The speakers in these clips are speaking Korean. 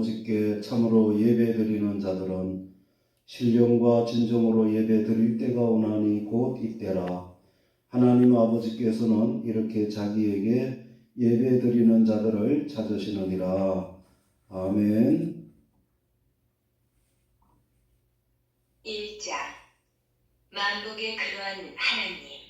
아버지께 참으로 예배드리는 자들은 신령과 진정으로 예배드릴 때가 오나니 곧 이때라. 하나님 아버지께서는 이렇게 자기에게 예배드리는 자들을 찾으시느니라. 아멘. 1장 만복의 근원 하나님.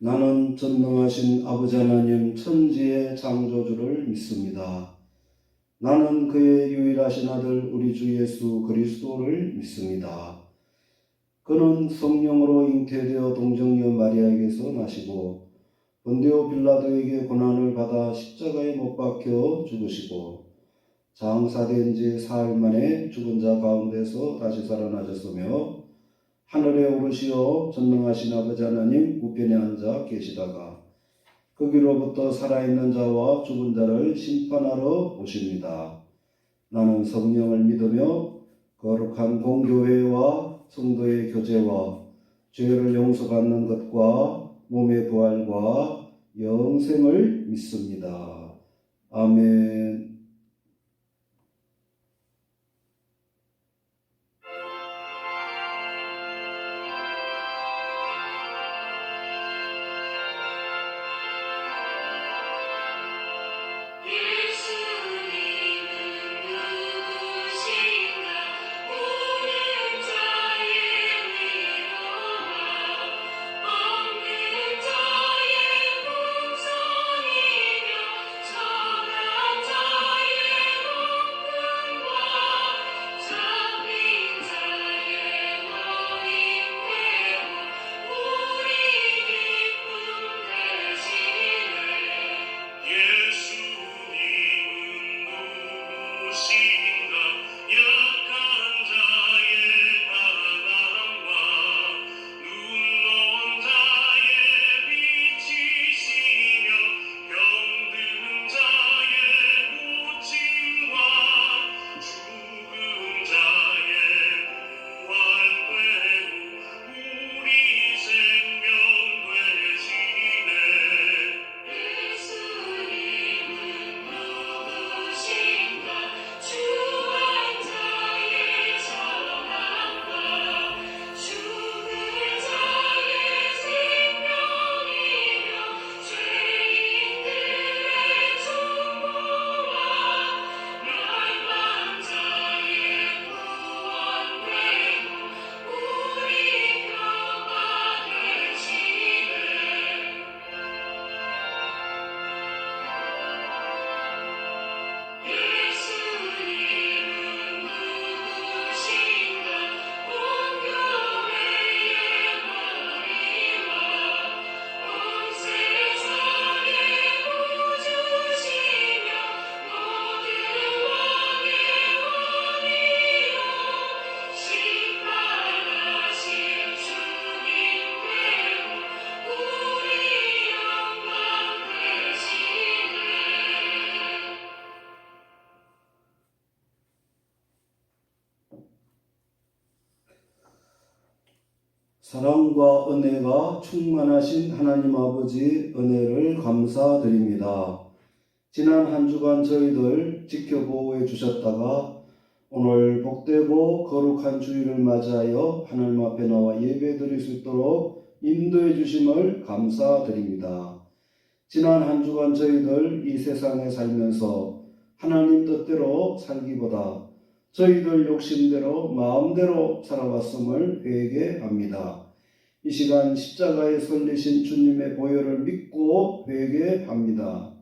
나는 전능하신 아버지 하나님 천지의 창조주를 믿습니다. 나는 그의 유일하신 아들 우리 주 예수 그리스도를 믿습니다. 그는 성령으로 잉태되어 동정녀 마리아에게서 나시고 본디오 빌라도에게 고난을 받아 십자가에 못 박혀 죽으시고 장사된 지 사흘 만에 죽은 자 가운데서 다시 살아나셨으며 하늘에 오르시어 전능하신 아버지 하나님 우편에 앉아 계시다가 거기로부터 살아있는 자와 죽은 자를 심판하러 오십니다. 나는 성령을 믿으며 거룩한 공교회와 성도의 교제와 죄를 용서받는 것과 몸의 부활과 영생을 믿습니다. 아멘. 사랑과 은혜가 충만하신 하나님 아버지 은혜를 감사드립니다. 지난 한 주간 저희들 지켜보호해 주셨다가 오늘 복되고 거룩한 주일을 맞이하여 하나님 앞에 나와 예배드릴 수 있도록 인도해 주심을 감사드립니다. 지난 한 주간 저희들 이 세상에 살면서 하나님 뜻대로 살기보다 저희들 욕심대로 마음대로 살아왔음을 회개합니다. 이 시간 십자가에 설리신 주님의 보혈을 믿고 회개합니다.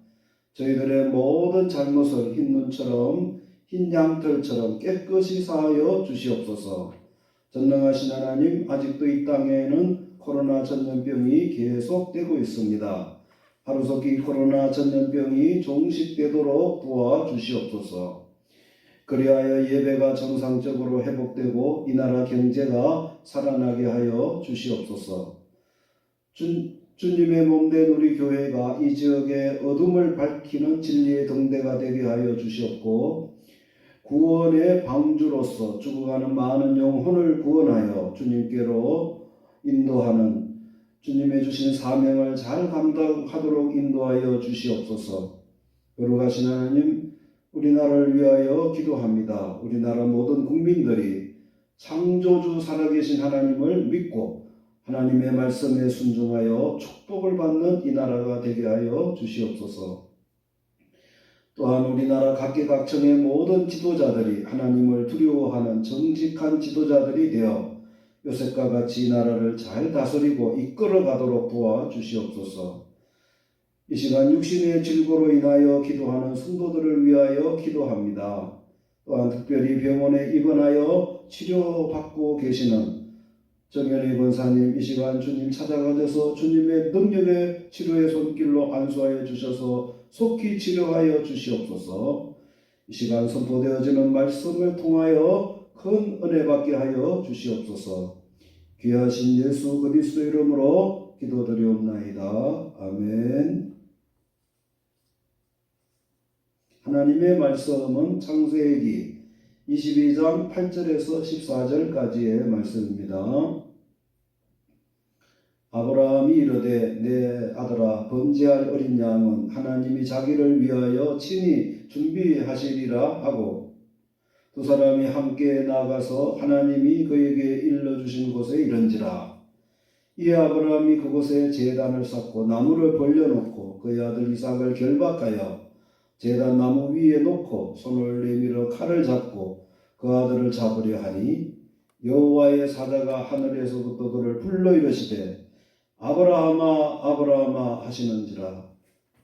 저희들의 모든 잘못을 흰 눈처럼 흰 양털처럼 깨끗이 사하여 주시옵소서. 전능하신 하나님, 아직도 이 땅에는 코로나 전염병이 계속되고 있습니다. 하루속히 코로나 전염병이 종식되도록 도와주시옵소서. 그리하여 예배가 정상적으로 회복되고 이 나라 경제가 살아나게 하여 주시옵소서. 주님의 몸된 우리 교회가 이 지역의 어둠을 밝히는 진리의 등대가 되게 하여 주시옵고, 구원의 방주로서 죽어가는 많은 영혼을 구원하여 주님께로 인도하는 주님의 주신 사명을 잘 감당하도록 인도하여 주시옵소서. 거룩하신 하나님, 우리나라를 위하여 기도합니다. 우리나라 모든 국민들이 창조주 살아계신 하나님을 믿고 하나님의 말씀에 순종하여 축복을 받는 이 나라가 되게 하여 주시옵소서. 또한 우리나라 각계각층의 모든 지도자들이 하나님을 두려워하는 정직한 지도자들이 되어 요셉과 같이 이 나라를 잘 다스리고 이끌어가도록 도와주시옵소서. 이 시간 육신의 질고로 인하여 기도하는 성도들을 위하여 기도합니다. 또한 특별히 병원에 입원하여 치료받고 계시는 정현희 권사님, 이 시간 주님 찾아가셔서 주님의 능력의 치료의 손길로 안수하여 주셔서 속히 치료하여 주시옵소서. 이 시간 선포되어지는 말씀을 통하여 큰 은혜 받게 하여 주시옵소서. 귀하신 예수 그리스도 이름으로 기도드리옵나이다. 아멘. 하나님의 말씀은 창세기 22장 8절에서 14절까지의 말씀입니다. 아브라함이 이르되 내 아들아, 번제할 어린 양은 하나님이 자기를 위하여 친히 준비하시리라 하고, 두 사람이 함께 나가서 하나님이 그에게 일러주신 곳에 이른지라. 이에 아브라함이 그곳에 제단을 쌓고 나무를 벌려놓고 그의 아들 이삭을 결박하여 제단 나무 위에 놓고 손을 내밀어 칼을 잡고 그 아들을 잡으려 하니, 여호와의 사자가 하늘에서부터 그를 불러 이르시되 아브라함아 아브라함아 하시는지라.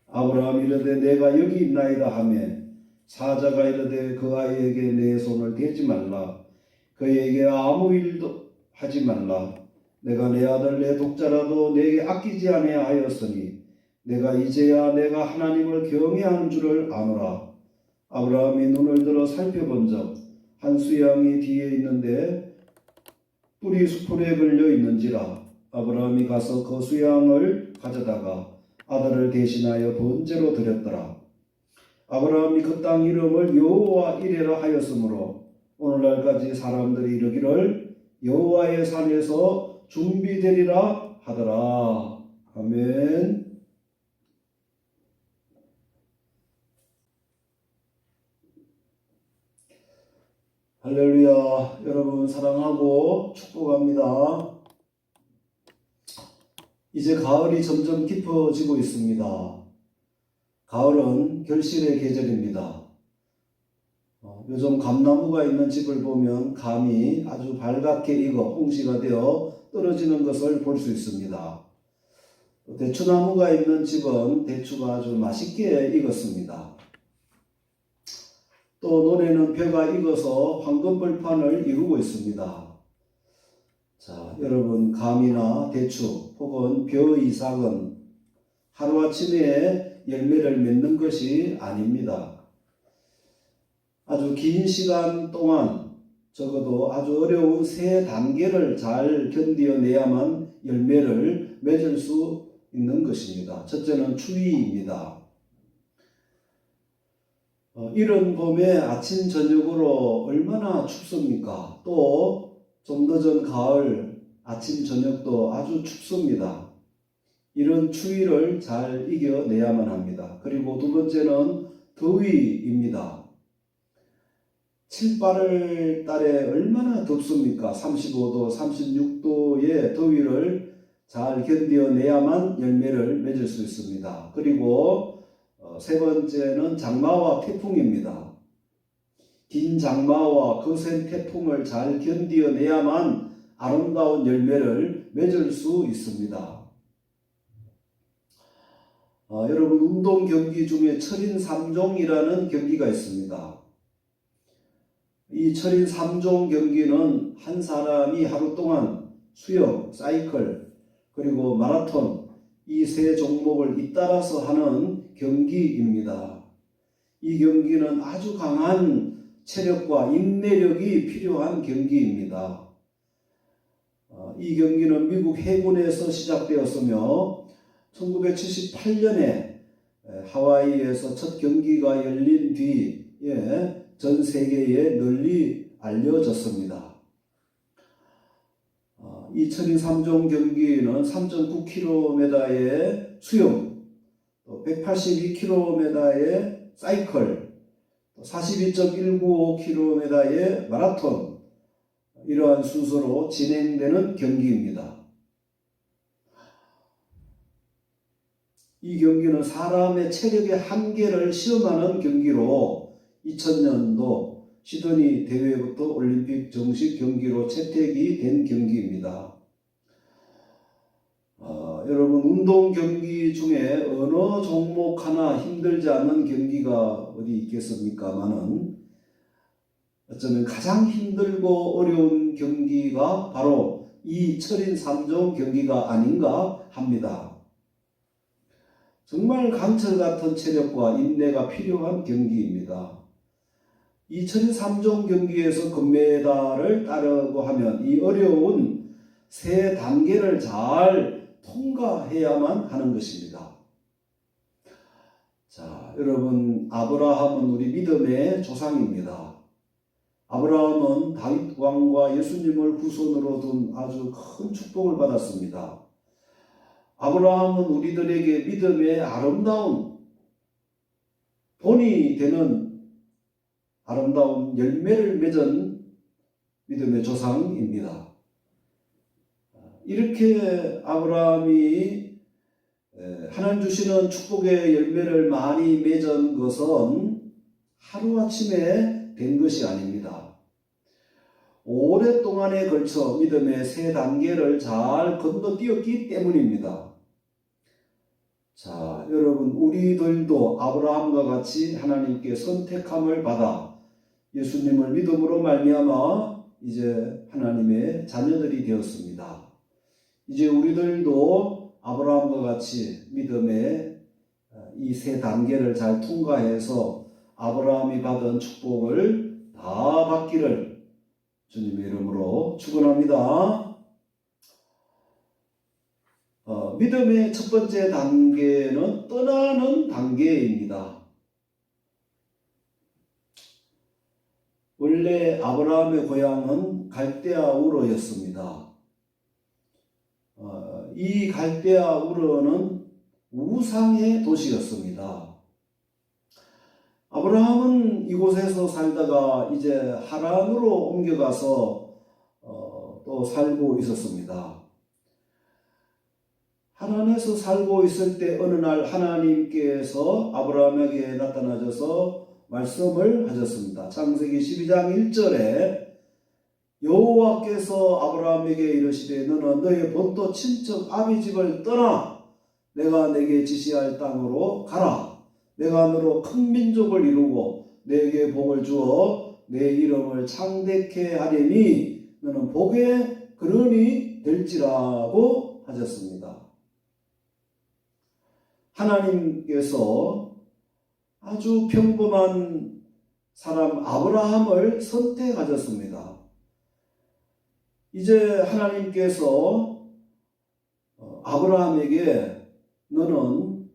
아브라함이 이르되 내가 여기 있나이다 하매, 사자가 이르되 그 아이에게 내 손을 대지 말라. 그에게 아무 일도 하지 말라. 내가 내 아들 내 독자라도 내게 아끼지 아니하였으니 내가 이제야 내가 하나님을 경외하는 줄을 아노라. 아브라함이 눈을 들어 살펴본즉 한 수양이 뒤에 있는데 뿔이 수풀에 걸려 있는지라. 아브라함이 가서 그 수양을 가져다가 아들을 대신하여 번제로 드렸더라. 아브라함이 그 땅 이름을 여호와 이레라 하였으므로 오늘날까지 사람들이 이르기를 여호와의 산에서 준비되리라 하더라. 아멘. 할렐루야. 여러분 사랑하고 축복합니다. 이제 가을이 점점 깊어지고 있습니다. 가을은 결실의 계절입니다. 요즘 감나무가 있는 집을 보면 감이 아주 발갛게 익어 홍시가 되어 떨어지는 것을 볼 수 있습니다. 대추나무가 있는 집은 대추가 아주 맛있게 익었습니다. 또 논에는 벼가 익어서 황금벌판을 이루고 있습니다. 자, 여러분, 감이나 대추 혹은 벼 이삭은 하루아침에 열매를 맺는 것이 아닙니다. 아주 긴 시간 동안 적어도 아주 어려운 세 단계를 잘 견뎌내야만 열매를 맺을 수 있는 것입니다. 첫째는 추위입니다. 이른 봄에 아침 저녁으로 얼마나 춥습니까? 또 좀 늦은 가을 아침 저녁도 아주 춥습니다. 이런 추위를 잘 이겨내야만 합니다. 그리고 두 번째는 더위입니다. 7, 8월 달에 얼마나 덥습니까? 35도, 36도의 더위를 잘 견뎌내야만 열매를 맺을 수 있습니다. 그리고 세 번째는 장마와 태풍입니다. 긴 장마와 거센 태풍을 잘 견뎌내야만 아름다운 열매를 맺을 수 있습니다. 여러분, 운동 경기 중에 철인 3종이라는 경기가 있습니다. 이 철인 3종 경기는 한 사람이 하루 동안 수영, 사이클, 그리고 마라톤 이 세 종목을 잇따라서 하는 경기입니다. 이 경기는 아주 강한 체력과 인내력이 필요한 경기입니다. 이 경기는 미국 해군에서 시작되었으며 1978년에 하와이에서 첫 경기가 열린 뒤에 전 세계에 널리 알려졌습니다. 이 철인 3종 경기는 3.9km의 수영, 182km의 사이클, 42.195km의 마라톤, 이러한 순서로 진행되는 경기입니다. 이 경기는 사람의 체력의 한계를 시험하는 경기로 2000년도 시드니 대회부터 올림픽 정식 경기로 채택이 된 경기입니다. 여러분, 운동 경기 중에 어느 종목 하나 힘들지 않은 경기가 어디 있겠습니까마는 어쩌면 가장 힘들고 어려운 경기가 바로 이 철인 3종 경기가 아닌가 합니다. 정말 강철 같은 체력과 인내가 필요한 경기입니다. 이 철인 3종 경기에서 금메달을 따려고 하면 이 어려운 세 단계를 잘 통과해야만 하는 것입니다. 자, 여러분, 아브라함은 우리 믿음의 조상입니다. 아브라함은 다윗 왕과 예수님을 후손으로 둔 아주 큰 축복을 받았습니다. 아브라함은 우리들에게 믿음의 아름다운 본이 되는 아름다운 열매를 맺은 믿음의 조상입니다. 이렇게 아브라함이 하나님 주시는 축복의 열매를 많이 맺은 것은 하루아침에 된 것이 아닙니다. 오랫동안에 걸쳐 믿음의 세 단계를 잘 건너뛰었기 때문입니다. 자, 여러분, 우리들도 아브라함과 같이 하나님께 선택함을 받아 예수님을 믿음으로 말미암아 이제 하나님의 자녀들이 되었습니다. 이제 우리들도 아브라함과 같이 믿음의 이 세 단계를 잘 통과해서 아브라함이 받은 축복을 다 받기를 주님의 이름으로 축원합니다. 믿음의 첫 번째 단계는 떠나는 단계입니다. 원래 아브라함의 고향은 갈대아 우르였습니다. 이 갈대아 우르는 우상의 도시였습니다. 아브라함은 이곳에서 살다가 이제 하란으로 옮겨가서 또 살고 있었습니다. 하란에서 살고 있을 때 어느 날 하나님께서 아브라함에게 나타나셔서 말씀을 하셨습니다. 창세기 12장 1절에 여호와께서 아브라함에게 이르시되 너는 너의 본토 친척 아비 집을 떠나 내가 내게 지시할 땅으로 가라. 내가 너로 큰 민족을 이루고 내게 복을 주어 내 이름을 창대케 하리니 너는 복의 근원이 될지라고 하셨습니다. 하나님께서 아주 평범한 사람 아브라함을 선택하셨습니다. 이제 하나님께서 아브라함에게 너는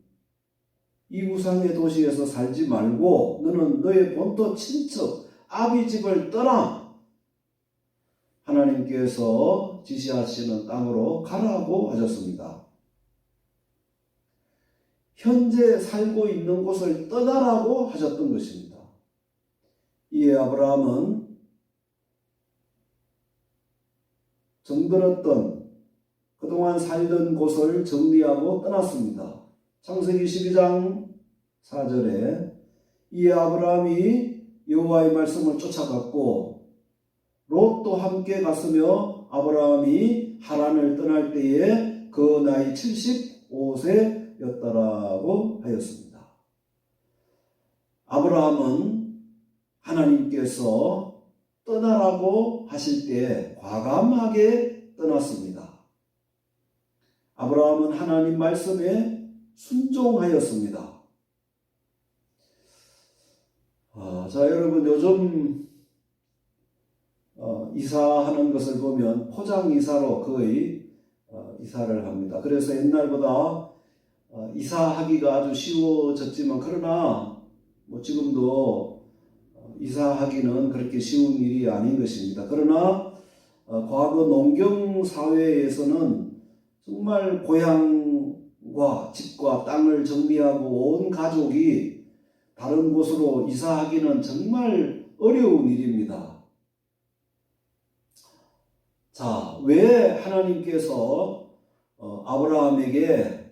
이 우상의 도시에서 살지 말고 너는 너의 본토 친척 아비 집을 떠나 하나님께서 지시하시는 땅으로 가라고 하셨습니다. 현재 살고 있는 곳을 떠나라고 하셨던 것입니다. 이에 아브라함은 정들었던 그동안 살던 곳을 정리하고 떠났습니다. 창세기 12장 4절에 이에 아브라함이 여호와의 말씀을 쫓아갔고 롯도 함께 갔으며 아브라함이 하란을 떠날 때에 그 나이 75세였더라고 하였습니다. 아브라함은 하나님께서 떠나라고 하실 때 과감하게 떠났습니다. 아브라함은 하나님 말씀에 순종하였습니다. 자, 여러분, 요즘 이사하는 것을 보면 포장 이사로 거의 이사를 합니다. 그래서 옛날보다 이사하기가 아주 쉬워졌지만, 그러나 지금도 이사하기는 그렇게 쉬운 일이 아닌 것입니다. 그러나 과거 농경 사회에서는 정말 고향과 집과 땅을 정리하고 온 가족이 다른 곳으로 이사하기는 정말 어려운 일입니다. 자, 왜 하나님께서 아브라함에게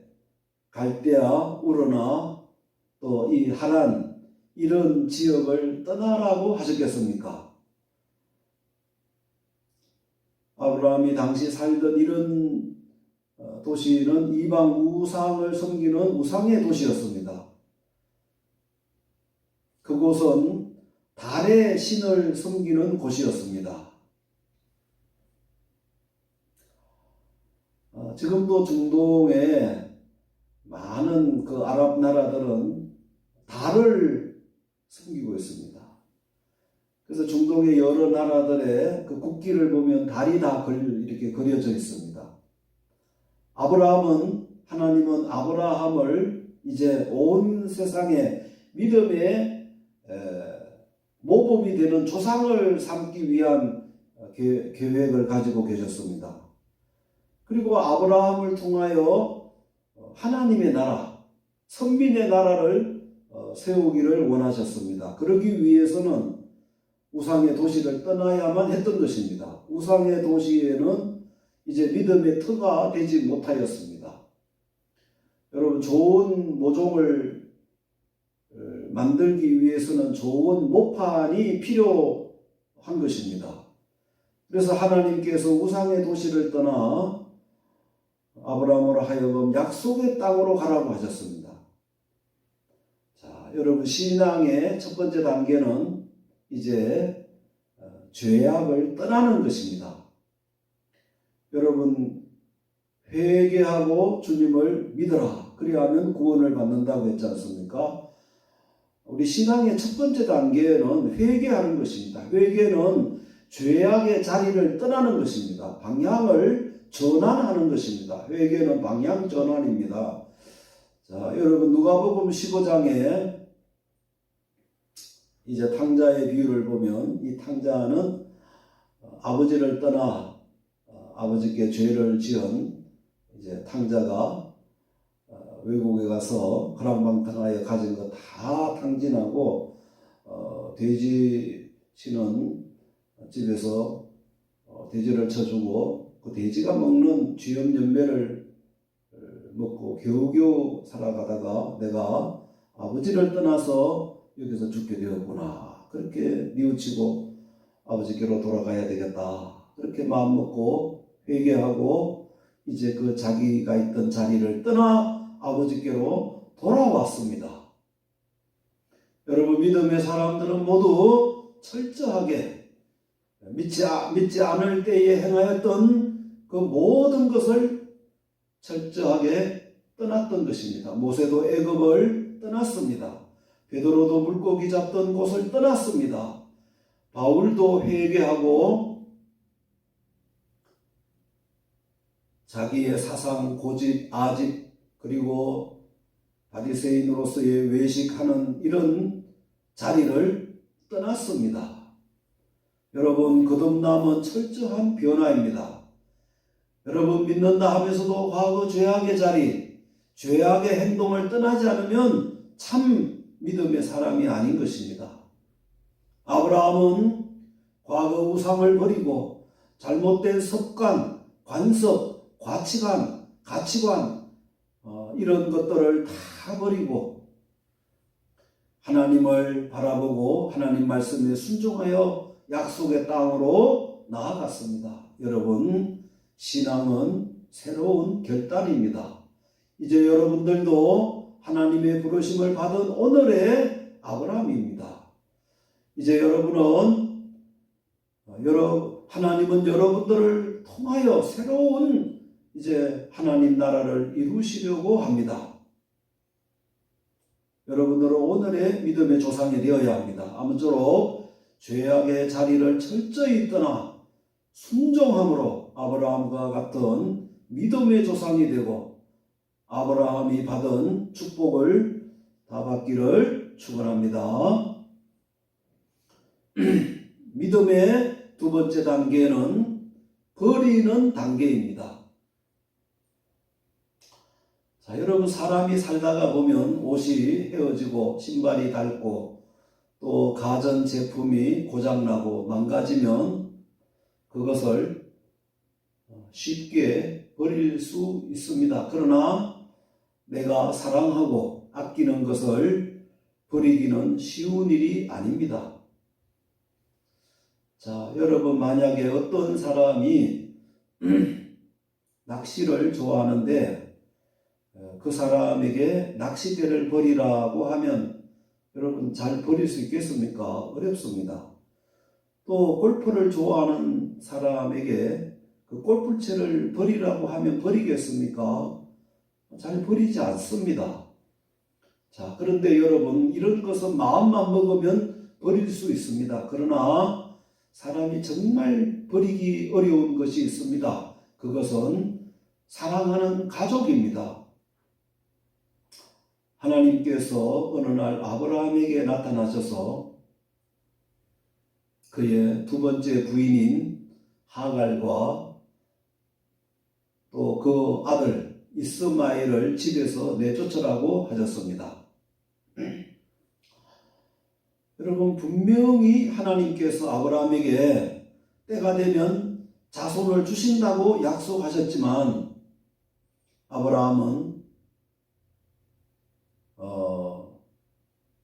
갈대아, 우르나 또 이 하란 이런 지역을 떠나라고 하셨겠습니까? 아브라함이 당시 살던 이런 도시는 이방 우상을 섬기는 우상의 도시였습니다. 그곳은 달의 신을 섬기는 곳이었습니다. 지금도 중동에 많은 그 아랍 나라들은 달을 섬기고 있습니다. 그래서 중동의 여러 나라들의 그 국기를 보면 달이 다 이렇게 그려져 있습니다. 하나님은 아브라함을 이제 온 세상에 믿음의 모범이 되는 조상을 삼기 위한 계획을 가지고 계셨습니다. 그리고 아브라함을 통하여 하나님의 나라, 선민의 나라를 세우기를 원하셨습니다. 그러기 위해서는 우상의 도시를 떠나야만 했던 것입니다. 우상의 도시에는 이제 믿음의 터가 되지 못하였습니다. 여러분, 좋은 모종을 만들기 위해서는 좋은 모판이 필요한 것입니다. 그래서 하나님께서 우상의 도시를 떠나 아브라함으로 하여금 약속의 땅으로 가라고 하셨습니다. 자, 여러분, 신앙의 첫 번째 단계는 이제 죄악을 떠나는 것입니다. 여러분, 회개하고 주님을 믿어라. 그리하면 구원을 받는다고 했지 않습니까? 우리 신앙의 첫 번째 단계는 회개하는 것입니다. 회개는 죄악의 자리를 떠나는 것입니다. 방향을 전환하는 것입니다. 회개는 방향 전환입니다. 자, 여러분, 누가복음 15장에 이제 탕자의 비유를 보면 이 탕자는 아버지를 떠나 아버지께 죄를 지은 이제 탕자가 외국에 가서 허랑방탕하여 가진 거 다 탕진하고 돼지 치는 집에서 돼지를 쳐주고 그 돼지가 먹는 쥐염 연매를 먹고 겨우겨우 살아가다가 내가 아버지를 떠나서 여기서 죽게 되었구나. 그렇게 뉘우치고 아버지께로 돌아가야 되겠다. 그렇게 마음먹고 회개하고 이제 그 자기가 있던 자리를 떠나 아버지께로 돌아왔습니다. 여러분, 믿음의 사람들은 모두 철저하게 믿지 않을 때에 행하였던 그 모든 것을 철저하게 떠났던 것입니다. 모세도 애굽을 떠났습니다. 베드로도 물고기 잡던 곳을 떠났습니다. 바울도 회개하고 자기의 사상, 고집, 아집, 그리고 바리새인으로서의 외식하는 이런 자리를 떠났습니다. 여러분, 거듭남은 철저한 변화입니다. 여러분, 믿는다 하면서도 과거 죄악의 자리, 죄악의 행동을 떠나지 않으면 참 믿음의 사람이 아닌 것입니다. 아브라함은 과거 우상을 버리고 잘못된 습관, 관습, 가치관 이런 것들을 다 버리고 하나님을 바라보고 하나님 말씀에 순종하여 약속의 땅으로 나아갔습니다. 여러분, 신앙은 새로운 결단입니다. 이제 여러분들도 하나님의 부르심을 받은 오늘의 아브라함입니다. 이제 여러분은 하나님은 여러분들을 통하여 새로운 이제 하나님 나라를 이루시려고 합니다. 여러분들은 오늘의 믿음의 조상이 되어야 합니다. 아무쪼록 죄악의 자리를 철저히 떠나 순종함으로 아브라함과 같은 믿음의 조상이 되고 아브라함이 받은 축복을 다 받기를 축원합니다. 믿음의 두 번째 단계는 버리는 단계입니다. 자, 여러분, 사람이 살다가 보면 옷이 헤어지고 신발이 닳고 또 가전 제품이 고장나고 망가지면 그것을 쉽게 버릴 수 있습니다. 그러나 내가 사랑하고 아끼는 것을 버리기는 쉬운 일이 아닙니다. 자, 여러분, 만약에 어떤 사람이 낚시를 좋아하는데 그 사람에게 낚싯대를 버리라고 하면 여러분 잘 버릴 수 있겠습니까? 어렵습니다. 또 골프를 좋아하는 사람에게 그 골프채를 버리라고 하면 버리겠습니까? 잘 버리지 않습니다. 자, 그런데 여러분, 이런 것은 마음만 먹으면 버릴 수 있습니다. 그러나 사람이 정말 버리기 어려운 것이 있습니다. 그것은 사랑하는 가족입니다. 하나님께서 어느 날 아브라함에게 나타나셔서 그의 두 번째 부인인 하갈과 또 그 아들 이스마엘을 집에서 내쫓으라고 하셨습니다. 여러분, 분명히 하나님께서 아브라함에게 때가 되면 자손을 주신다고 약속하셨지만 아브라함은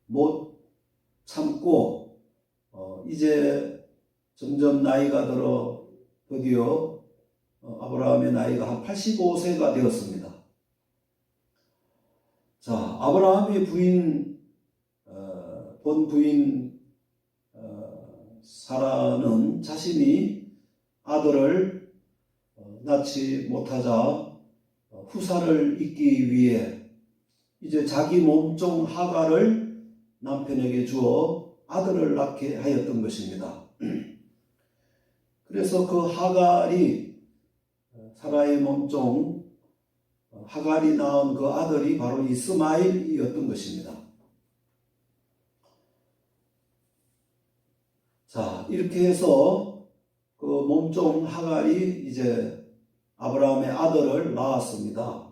못 참고 이제 점점 나이가 들어 드디어 아브라함의 나이가 한 85세가 되었습니다. 자, 아브라함의 본 부인 사라는 자신이 아들을 낳지 못하자 후사를 잇기 위해 이제 자기 몸종 하갈을 남편에게 주어 아들을 낳게 하였던 것입니다. 그래서 그 하갈이 사라의 몸종 하갈이 낳은 그 아들이 바로 이스마엘이었던 것입니다. 자, 이렇게 해서 그 몸종 하갈이 이제 아브라함의 아들을 낳았습니다.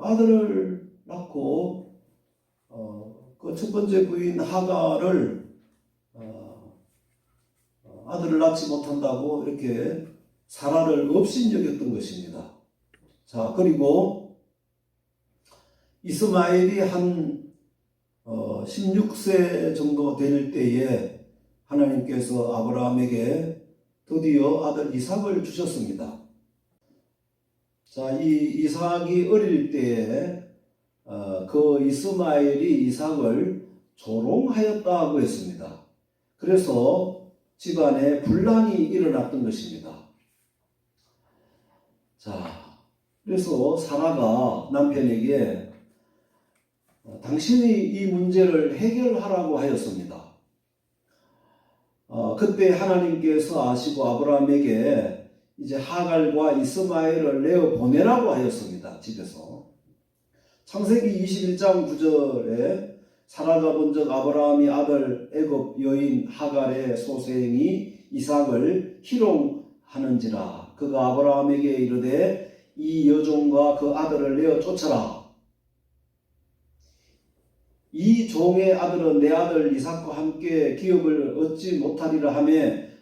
아들을 낳고 그 첫 번째 부인 하갈을 아들을 낳지 못한다고 이렇게 사라를 업신여겼던 것입니다. 자, 그리고 이스마엘이 한 16세 정도 될 때에 하나님께서 아브라함에게 드디어 아들 이삭을 주셨습니다. 자, 이 이삭이 어릴 때에 그 이스마엘이 이삭을 조롱하였다고 했습니다. 그래서 집안에 분란이 일어났던 것입니다. 자, 그래서 사라가 남편에게 당신이 이 문제를 해결하라고 하였습니다. 그때 하나님께서 아시고 아브라함에게 이제 하갈과 이스마엘을 내어 보내라고 하였습니다. 집에서. 창세기 21장 9절에 사라가 본즉 아브라함이 아들 애굽 여인 하갈의 소생이 이삭을 희롱하는지라 그가 아브라함에게 이르되 이 여종과 그 아들을 내어 쫓아라. 이 종의 아들은 내 아들 이삭과 함께 기업을 얻지 못하리라 하며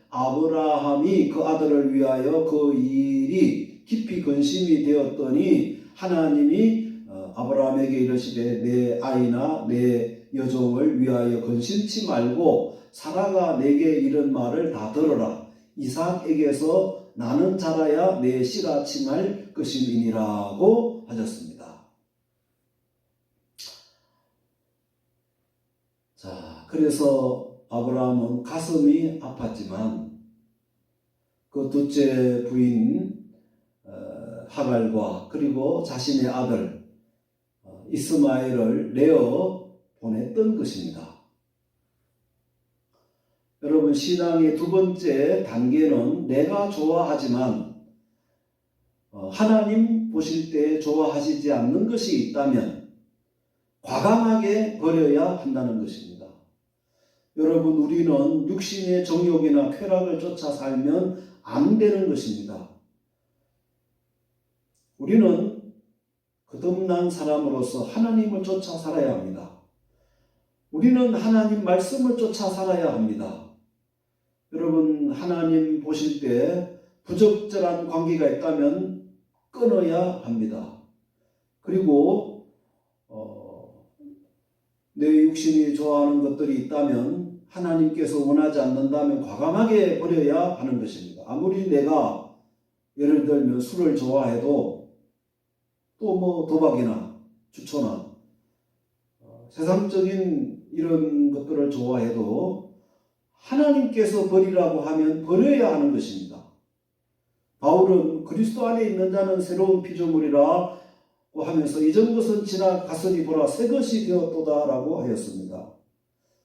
아브라함이 그 아들을 위하여 그 일이 깊이 근심이 되었더니 하나님이 아브라함에게 이르시되 내 아이나 내 여종을 위하여 근심치 말고 사라가 내게 이런 말을 다 들어라. 이삭에게서 나는 자라야 내 씨라 칭할 것임이니라고 하셨습니다. 자, 그래서 아브라함은 가슴이 아팠지만 그 둘째 부인 하갈과 그리고 자신의 아들 이스마엘을 내어 보냈던 것입니다. 여러분, 신앙의 두 번째 단계는 내가 좋아하지만 하나님 보실 때 좋아하시지 않는 것이 있다면 과감하게 버려야 한다는 것입니다. 여러분, 우리는 육신의 정욕이나 쾌락을 쫓아 살면 안 되는 것입니다. 우리는 거듭난 사람으로서 하나님을 쫓아 살아야 합니다. 우리는 하나님 말씀을 쫓아 살아야 합니다. 여러분, 하나님 보실 때 부적절한 관계가 있다면 끊어야 합니다. 그리고 내 육신이 좋아하는 것들이 있다면 하나님께서 원하지 않는다면 과감하게 버려야 하는 것입니다. 아무리 내가 예를 들면 술을 좋아해도 또 뭐 도박이나 주초나 세상적인 이런 것들을 좋아해도 하나님께서 버리라고 하면 버려야 하는 것입니다. 바울은 그리스도 안에 있는 자는 새로운 피조물이라 하면서 이전 것은 지나갔으니 보라 새 것이 되었도다 라고 하였습니다.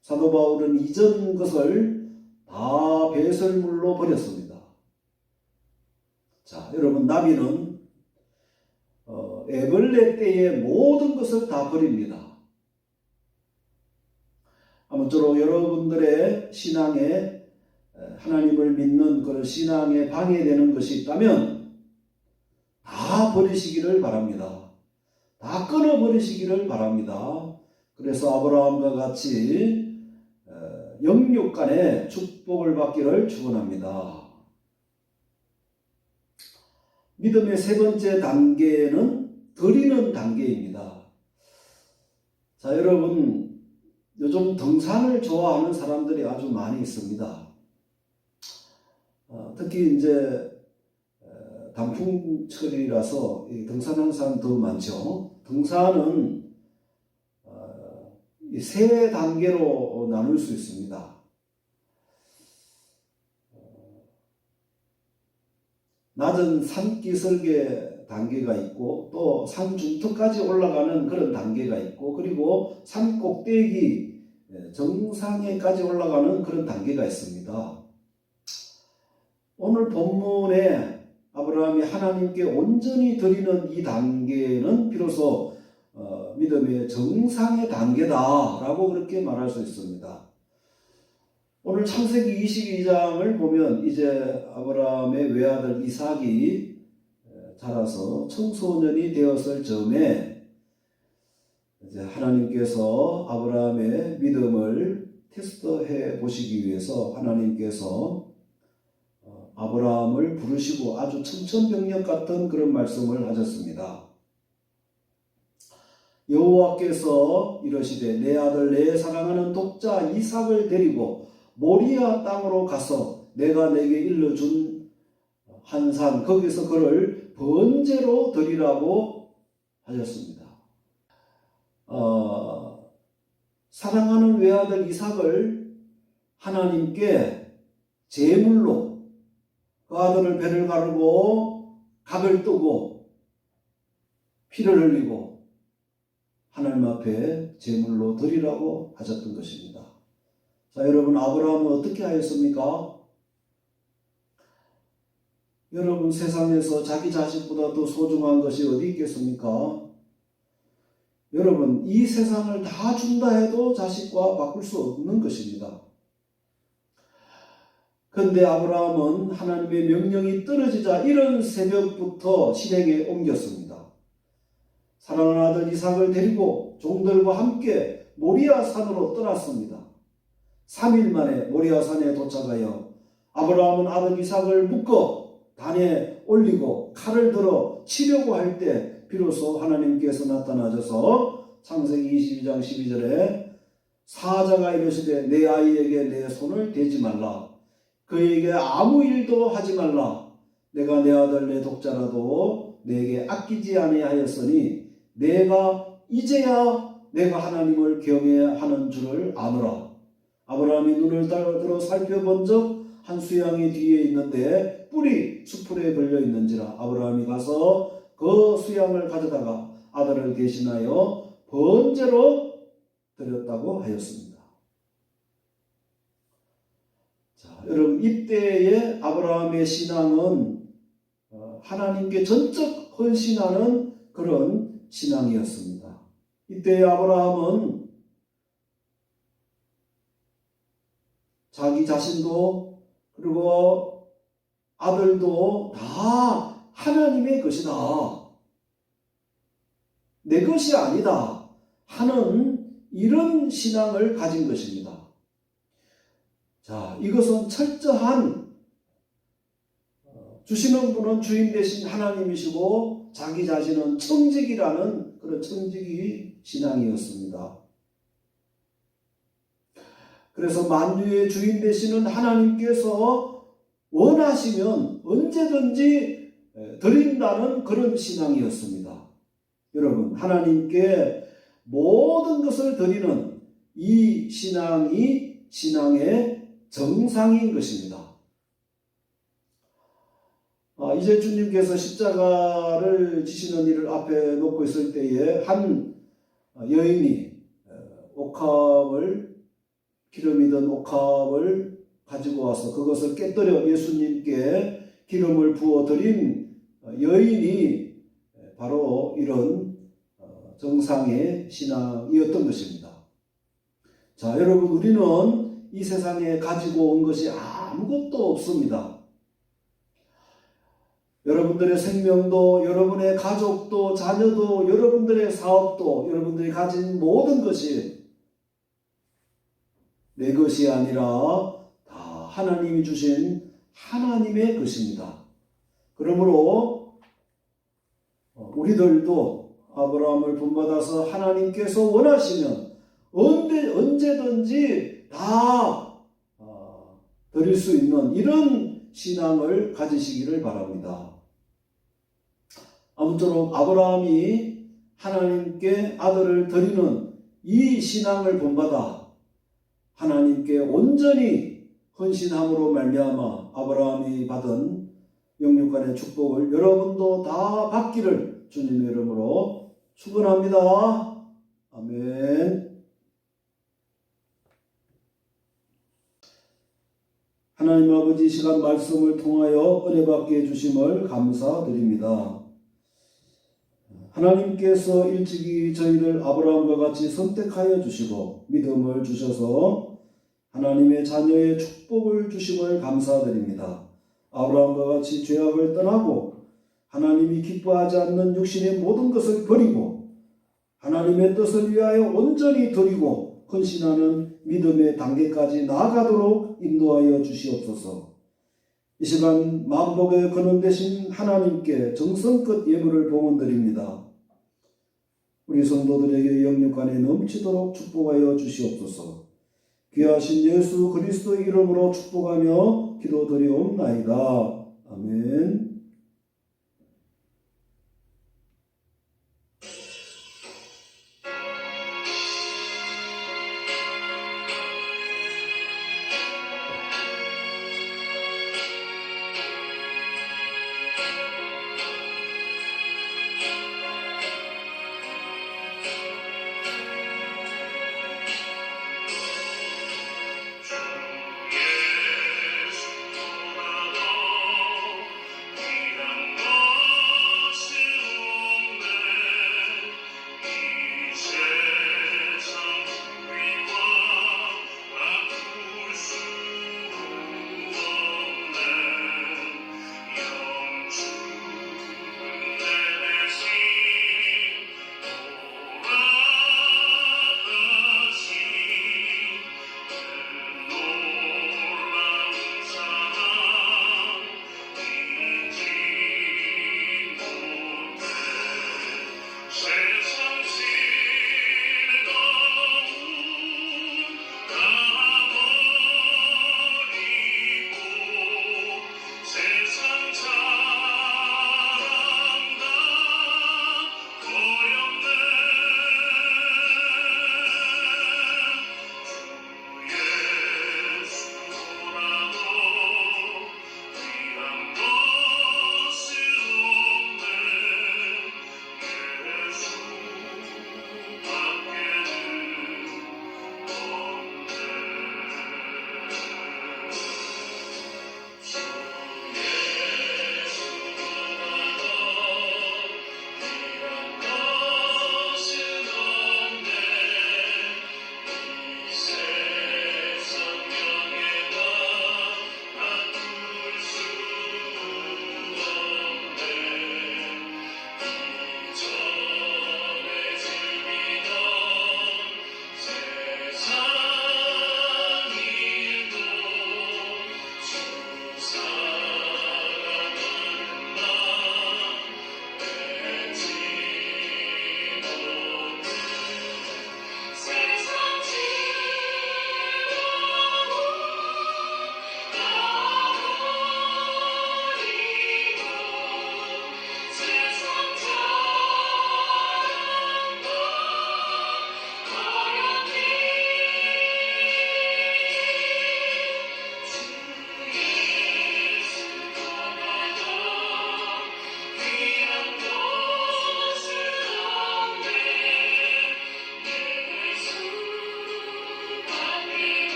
사도 바울은 이전 것을 다 배설물로 버렸습니다. 자, 여러분, 나비는 애벌레 때의 모든 것을 다 버립니다. 아무쪼록 여러분들의 신앙에 하나님을 믿는 그런 신앙에 방해되는 것이 있다면 다 버리시기를 바랍니다. 다 끊어버리시기를 바랍니다. 그래서 아브라함과 같이 영육 간에 축복을 받기를 축원합니다. 믿음의 세 번째 단계는 드리는 단계입니다. 자, 여러분, 요즘 등산을 좋아하는 사람들이 아주 많이 있습니다. 특히 이제 단풍철이라서 등산하는 사람 더 많죠. 등산은 세 단계로 나눌 수 있습니다. 낮은 산기슭의 단계가 있고 또 산 중턱까지 올라가는 그런 단계가 있고 그리고 산 꼭대기 정상에까지 올라가는 그런 단계가 있습니다. 오늘 본문에 아브라함이 하나님께 온전히 드리는 이 단계는 비로소 믿음의 정상의 단계다라고 그렇게 말할 수 있습니다. 오늘 창세기 22장을 보면 이제 아브라함의 외아들 이삭이 자라서 청소년이 되었을 즈음에 이제 하나님께서 아브라함의 믿음을 테스트해 보시기 위해서 하나님께서 아브라함을 부르시고 아주 천천병력 같은 그런 말씀을 하셨습니다. 여호와께서 이러시되 내 아들 내 사랑하는 독자 이삭을 데리고 모리아 땅으로 가서 내가 내게 일러준 한 산 거기서 그를 번제로 드리라고 하셨습니다. 사랑하는 외아들 이삭을 하나님께 제물로 그 아들을 배를 가르고 각을 뜨고 피를 흘리고 하나님 앞에 제물로 드리라고 하셨던 것입니다. 자, 여러분, 아브라함은 어떻게 하였습니까? 여러분, 세상에서 자기 자식보다 더 소중한 것이 어디 있겠습니까? 여러분, 이 세상을 다 준다 해도 자식과 바꿀 수 없는 것입니다. 그런데 아브라함은 하나님의 명령이 떨어지자 이른 새벽부터 실행에 옮겼습니다. 사랑하는 아들 이삭을 데리고 종들과 함께 모리아 산으로 떠났습니다. 3일 만에 모리아 산에 도착하여 아브라함은 아들 이삭을 묶어 단에 올리고 칼을 들어 치려고 할 때 비로소 하나님께서 나타나셔서 창세기 22장 12절에 사자가 이르시되 내 아이에게 내 손을 대지 말라. 그에게 아무 일도 하지 말라. 내가 내 아들 내 독자라도 내게 아끼지 아니하였으니 내가 이제야 내가 하나님을 경외하는 줄을 아노라. 아브라함이 눈을 들어 살펴본 적 한 수양이 뒤에 있는데 뿔이 수풀에 걸려 있는지라 아브라함이 가서 그 수양을 가져다가 아들을 대신하여 번제로 드렸다고 하였습니다. 자, 여러분 이때의 아브라함의 신앙은 하나님께 전적 헌신하는 그런 신앙이었습니다. 이때의 아브라함은 자기 자신도 그리고 아들도 다 하나님의 것이다. 내 것이 아니다 하는 이런 신앙을 가진 것입니다. 자, 이것은 철저한 주시는 분은 주인 대신 하나님이시고 자기 자신은 청직이라는 그런 청직이 신앙이었습니다. 그래서 만유의 주인 되시는 하나님께서 원하시면 언제든지 드린다는 그런 신앙이었습니다. 여러분, 하나님께 모든 것을 드리는 이 신앙이 신앙의 정상인 것입니다. 이제 주님께서 십자가를 지시는 일을 앞에 놓고 있을 때에 한 여인이 기름이 든 옥합을 가지고 와서 그것을 깨뜨려 예수님께 기름을 부어 드린 여인이 바로 이런 정상의 신앙이었던 것입니다. 자, 여러분, 우리는 이 세상에 가지고 온 것이 아무것도 없습니다. 여러분들의 생명도, 여러분의 가족도, 자녀도, 여러분들의 사업도, 여러분들이 가진 모든 것이 내 것이 아니라 다 하나님이 주신 하나님의 것입니다. 그러므로 우리들도 아브라함을 본받아서 하나님께서 원하시면 언제든지 다 드릴 수 있는 이런 신앙을 가지시기를 바랍니다. 아무쪼록 아브라함이 하나님께 아들을 드리는 이 신앙을 본받아 하나님께 온전히 헌신함으로 말미암아 아브라함이 받은 영육간의 축복을 여러분도 다 받기를 주님의 이름으로 축원합니다. 아멘. 하나님 아버지, 이 시간 말씀을 통하여 은혜 받게 해주심을 감사드립니다. 하나님께서 일찍이 저희를 아브라함과 같이 선택하여 주시고 믿음을 주셔서 하나님의 자녀의 축복을 주심을 감사드립니다. 아브라함과 같이 죄악을 떠나고 하나님이 기뻐하지 않는 육신의 모든 것을 버리고 하나님의 뜻을 위하여 온전히 드리고 헌신하는 믿음의 단계까지 나아가도록 인도하여 주시옵소서. 이 시간 만복의 근원 되신 하나님께 정성껏 예물을 봉헌드립니다. 우리 성도들에게 영육간에 넘치도록 축복하여 주시옵소서. 귀하신 예수 그리스도의 이름으로 축복하며 기도드리옵나이다. 아멘.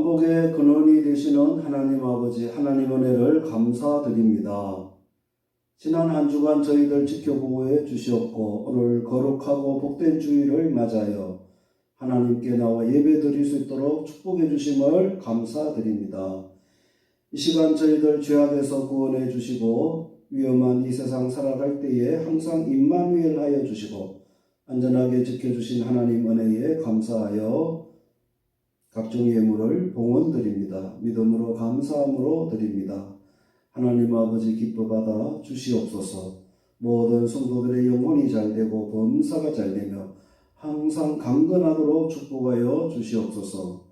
만복의 근원이 되시는 하나님 아버지 하나님 은혜를 감사드립니다. 지난 한 주간 저희들 지켜보호해 주시었고 오늘 거룩하고 복된 주일을 맞아요. 하나님께 나와 예배 드릴 수 있도록 축복해 주심을 감사드립니다. 이 시간 저희들 죄악에서 구원해 주시고 위험한 이 세상 살아갈 때에 항상 임마누엘 하여 주시고 안전하게 지켜주신 하나님 은혜에 감사하여 각종 예물을 봉헌드립니다. 믿음으로 감사함으로 드립니다. 하나님 아버지 기뻐 받아 주시옵소서. 모든 성도들의 영혼이 잘되고 범사가 잘되며 항상 강건하도록 축복하여 주시옵소서.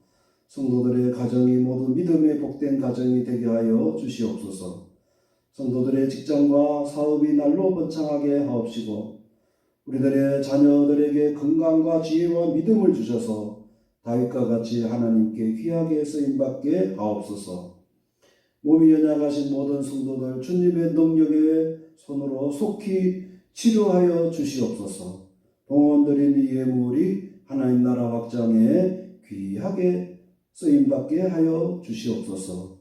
성도들의 가정이 모두 믿음의 복된 가정이 되게 하여 주시옵소서. 성도들의 직장과 사업이 날로 번창하게 하옵시고 우리들의 자녀들에게 건강과 지혜와 믿음을 주셔서 다윗과 같이 하나님께 귀하게 쓰임받게 하옵소서. 몸이 연약하신 모든 성도들 주님의 능력의 손으로 속히 치료하여 주시옵소서. 봉헌드린 이 예물이 하나님 나라 확장에 귀하게 쓰임받게 하여 주시옵소서.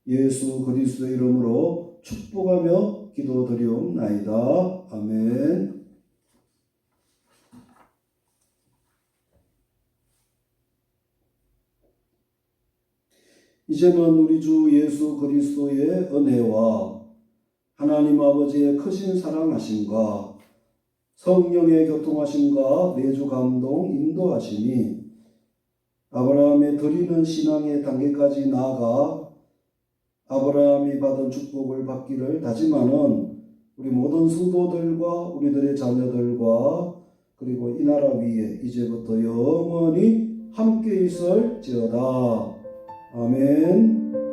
예수 그리스도의 이름으로 축복하며 기도드리옵나이다. 아멘. 이제는 우리 주 예수 그리스도의 은혜와 하나님 아버지의 크신 사랑하심과 성령의 교통하심과 내주 감동 인도하심이 아브라함의 드리는 신앙의 단계까지 나아가 아브라함이 받은 축복을 받기를 다짐하는 우리 모든 성도들과 우리들의 자녀들과 그리고 이 나라 위에 이제부터 영원히 함께 있을지어다. 아멘.